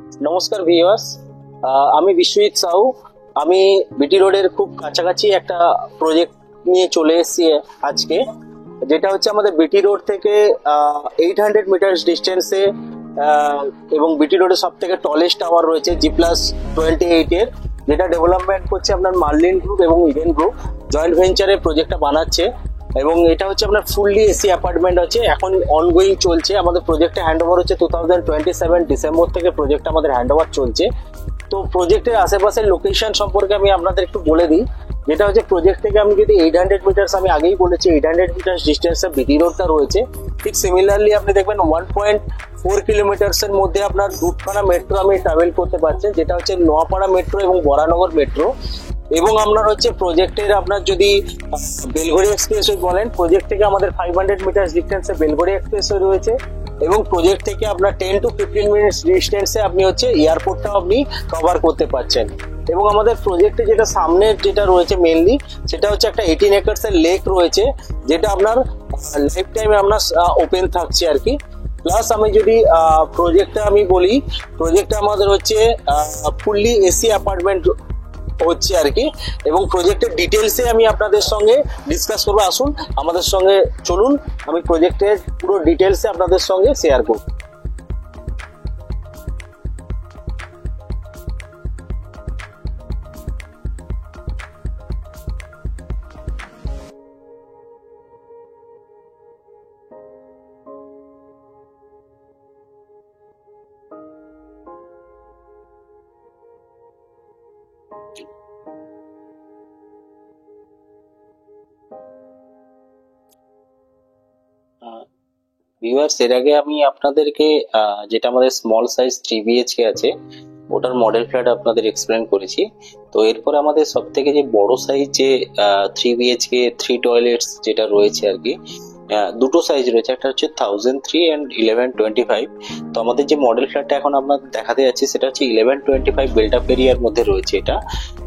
নমস্কার ভিউয়ার্স, আমি বিশ্বজিৎ সাহু। আমি বিটি রোডের খুব কাছাকাছি একটা প্রজেক্ট নিয়ে চলে এসেছি আজকে, যেটা হচ্ছে আমাদের বিটি রোড থেকে 800 মিটার ডিস্টেন্সে এবং বিটি রোডের সব থেকে টলেস্ট টাওয়ার রয়েছে G+28 এর, যেটা ডেভেলপমেন্ট করছে আপনার মার্লিন গ্রুপ এবং ইডেন গ্রুপ জয়েন্ট ভেঞ্চারে প্রজেক্টটা বানাচ্ছে। এবং এটা হচ্ছে আপনার ফুললি এসি অ্যাপার্টমেন্ট আছে, এখন অনগোয়িং চলছে। আমাদের প্রজেক্টে হ্যান্ডওভার হচ্ছে 2027 ডিসেম্বর থেকে প্রজেক্ট আমাদের হ্যান্ডওভার চলছে। তো প্রজেক্টের আশেপাশের লোকেশন সম্পর্কে আমি আপনাদের একটু বলে দিই। যেটা হচ্ছে প্রজেক্ট থেকে আমি যদি 800 মিটার্স, আমি আগেই বলেছি 800 মিটার্স ডিস্টেন্সে বিটি রোডটা রয়েছে। ঠিক সিমিলারলি আপনি দেখবেন 1.4 কিলোমিটার্স এর মধ্যে আপনার দুধপাড়া মেট্রো আমি ট্রাভেল করতে পারছেন, যেটা হচ্ছে নোয়াপাড়া মেট্রো এবং বরানগর মেট্রো। এবং আপনার হচ্ছে প্রজেক্টের আপনার যদি বেলঘড়ি এক্সপ্রেসওয়ে বলেন, প্রজেক্ট থেকে আমাদের 500 মিটার ডিস্টেন্সে বেলঘড়ি এক্সপ্রেসওয়ে রয়েছে। এবং প্রজেক্ট থেকে আপনার 10 to 15 মিনিটস ডিস্টেন্সে আপনি হচ্ছে এয়ারপোর্টটাও আপনি কভার করতে পারছেন। এবং আমাদের প্রজেক্টে যেটা সামনে যেটা রয়েছে মেনলি, সেটা হচ্ছে একটা 18 একর্স এর লেক রয়েছে, যেটা আপনার লাইফ টাইমে আপনার ওপেন থাকছে আর কি। প্লাস আমি যদি প্রজেক্টটা আমি বলি, প্রজেক্টটা আমাদের হচ্ছে ফুললি এসি অ্যাপার্টমেন্ট হচ্ছে আর কি। এবং প্রজেক্টের ডিটেলসে আমি আপনাদের সঙ্গে ডিসকাস করবো। আসুন আমাদের সঙ্গে চলুন, আমি প্রজেক্টের পুরো ডিটেলসে আপনাদের সঙ্গে শেয়ার করব। ভিউয়ার্স, এর আগে আমি আপনাদেরকে যেটা আমাদের স্মল সাইজ 3 BHK আছে ওটার মডেল ফ্ল্যাট আপনাদের এক্সপ্লেন করেছি। তো এরপর আমাদের সব থেকে যে বড় সাইজ যে 3 BHK 3 টয়লেটস যেটা রয়েছে আর কি, দুটো সাইজ রয়েছে, একটা হচ্ছে 1003 and 1125। তো আমাদের যে মডেল ফ্ল্যাটটা এখন আপনাদের দেখাতে যাচ্ছে সেটা হচ্ছে 1125 বিল্ট আপ এরিয়ার মধ্যে রয়েছে এটা।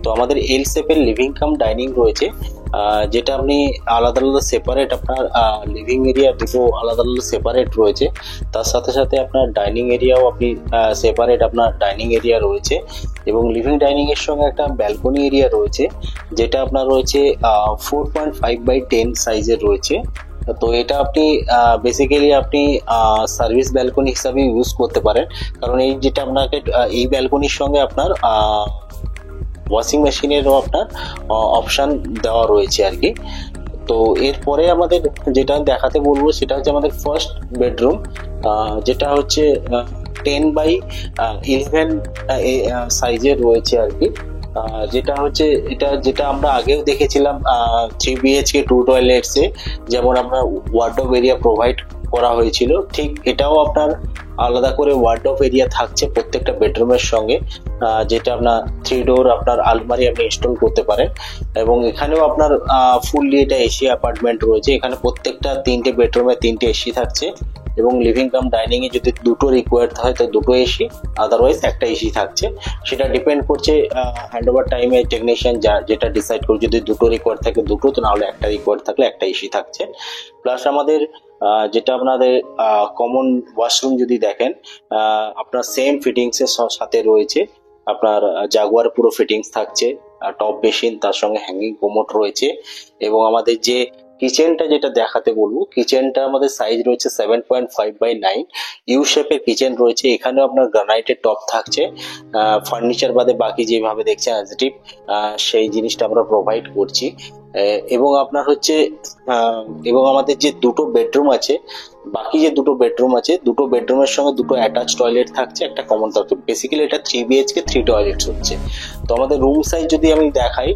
তো আমাদের এল শেপের লিভিং কাম ডাইনিং রয়েছে, যেটা আপনি আলাদা আলাদা সেপারেট, আপনার লিভিং এরিয়া দুটো আলাদা আলাদা সেপারেট রয়েছে। তার সাথে সাথে আপনার ডাইনিং এরিয়াও আপনি সেপারেট আপনার ডাইনিং এরিয়া রয়েছে। এবং লিভিং ডাইনিং এর সঙ্গে একটা ব্যালকনি এরিয়া রয়েছে, যেটা আপনার রয়েছে 4.5/10 সাইজের রয়েছে। তো এটা আপনি বেসিক্যালি আপনি সার্ভিস ব্যালকনি হিসাবে ইউজ করতে পারেন, কারণ এই যেটা আপনাকে এই ব্যালকনির সঙ্গে আপনার ওয়াশিং মেশিনেরও আপনার অপশন দেওয়া রয়েছে আর কি। তো এরপরে আমাদের যেটা দেখাতে বলবো সেটা হচ্ছে আমাদের ফার্স্ট বেডরুম, যেটা হচ্ছে 10/11 সাইজের রয়েছে আর কি। যেটা হচ্ছে যেটা আমরা আগেও দেখেছিলাম 3 BHK 2 টয়লেটস এ যেমন আপনার ওয়ার্ডরোব এরিয়া প্রোভাইড করা হয়েছিল, ঠিক এটাও আপনার আলাদা করে ওয়ার্ডরোব এরিয়া থাকছে প্রত্যেকটা বেডরুমের সঙ্গে, যেটা আপনার 3 ডোর আপনার আলমারি আপনি ইনস্টল করতে পারেন। এবং এখানেও আপনার ফুললি এটা এসি অ্যাপার্টমেন্ট রয়েছে, এখানে প্রত্যেকটা 3টে বেডরুমে 3টে এসি থাকছে। এবং লিভিং কাম ডাইনিং এ যদি দুটো রিকোয়ার্ড হয় তো দুটো এসি, আদারওয়াইজ একটা এসি থাকছে। সেটা ডিপেন্ড করছে হ্যান্ডওভার টাইমে টেকনিশিয়ান যেটা ডিসাইড করে, যদি দুটো রিকোয়ার্ড থাকে দুটো, তো নাহলে একটা রিকোয়ার্ড থাকলে একটা এসি থাকছে। প্লাস আমাদের যেটা আপনাদের কমন ওয়াশরুম যদি দেখেন, আপনার সেম ফিটিংস এর সাথে রয়েছে, আপনার জাগুয়ার পুরো ফিটিংস থাকছে, টপ বেসিন, তার সঙ্গে হ্যাঙ্গিং কোমোড রয়েছে। এবং আমাদের যে কিচেনটা যেটা দেখাতে বলবো, কিচেনটা আমাদের সাইজ রয়েছে 7.5/9 ইউ শেপের কিচেন রয়েছে। এখানেও আপনার গ্রানাইটের টপ থাকছে, ফার্নিচার বাদে বাকি যেভাবে দেখছেন অ্যাজিটিভ সেই জিনিসটা আমরা প্রোভাইড করছি। এবং আপনার হচ্ছে এবং আমাদের যে দুটো বেডরুম আছে, বাকি যে দুটো বেডরুম আছে, দুটো বেডরুমের সঙ্গে দুটো অ্যাটাচ টয়লেট থাকছে, একটা কমন থাকছে। বেসিক্যালি এটা 3 BHK 3 টয়লেটস হচ্ছে। তো আমাদের রুম সাইজ যদি আমি দেখাই,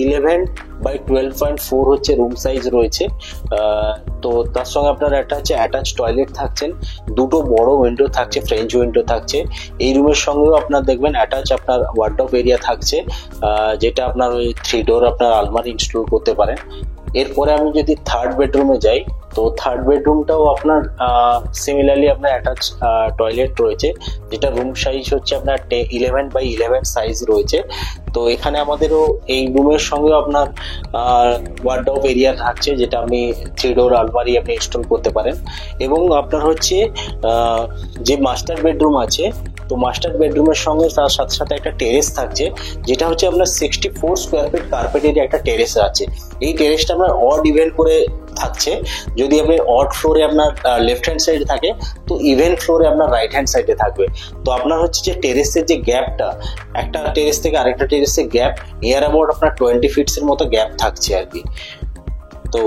11/12.4 হচ্ছে রুম সাইজ রয়েছে। তো তার সঙ্গে আপনার একটা হচ্ছে অ্যাটাচ টয়লেট থাকছেন, দুটো বড় উইন্ডো থাকছে, ফ্রেঞ্চ উইন্ডো থাকছে। এই রুমের সঙ্গেও আপনার দেখবেন অ্যাটাচ আপনার ওয়ার্ডরোব এরিয়া থাকছে, যেটা আপনার ওই 3 ডোর আপনার আলমারি ইনস্টল করতে পারেন। এরপরে আমি যদি থার্ড বেডরুমে যাই, তো থার্ড বেডরুমটাও আপনার সিমিলারলি আপনার অ্যাটাচ টয়লেট রয়েছে, যেটা রুম সাইজ হচ্ছে আপনার 11/11 সাইজ রয়েছে। তো এখানে আমাদেরও এই রুমের সঙ্গে আপনার ওয়ার্ডরোব এরিয়া থাকছে, যেটা আপনি 3 ডোর আলমারি আপনি ইনস্টল করতে পারেন। এবং আপনার হচ্ছে যে মাস্টার বেডরুম আছে, তো মাস্টার বেডরুমের সঙ্গে তার সাথে সাথে একটা টেরেস থাকছে, যেটা হচ্ছে আপনার 64 স্কোয়ার ফিট কার্পেটের একটা টেরেস আছে। এই টেরেসটা আপনার অড ইভেন করে থাকছে। যদি আপনি অড ফ্লোরে আপনার লেফট হ্যান্ড সাইডে থাকে, তো ইভেন ফ্লোরে আপনার রাইট হ্যান্ড সাইডে থাকবে। তো আপনার হচ্ছে যে টেরেসের যে গ্যাপটা, একটা টেরেস থেকে আরেকটা টেরেসের গ্যাপ নিয়ার অ্যাবাউট আপনার 20 ফিটস এর মতো গ্যাপ থাকছে আর কি। তো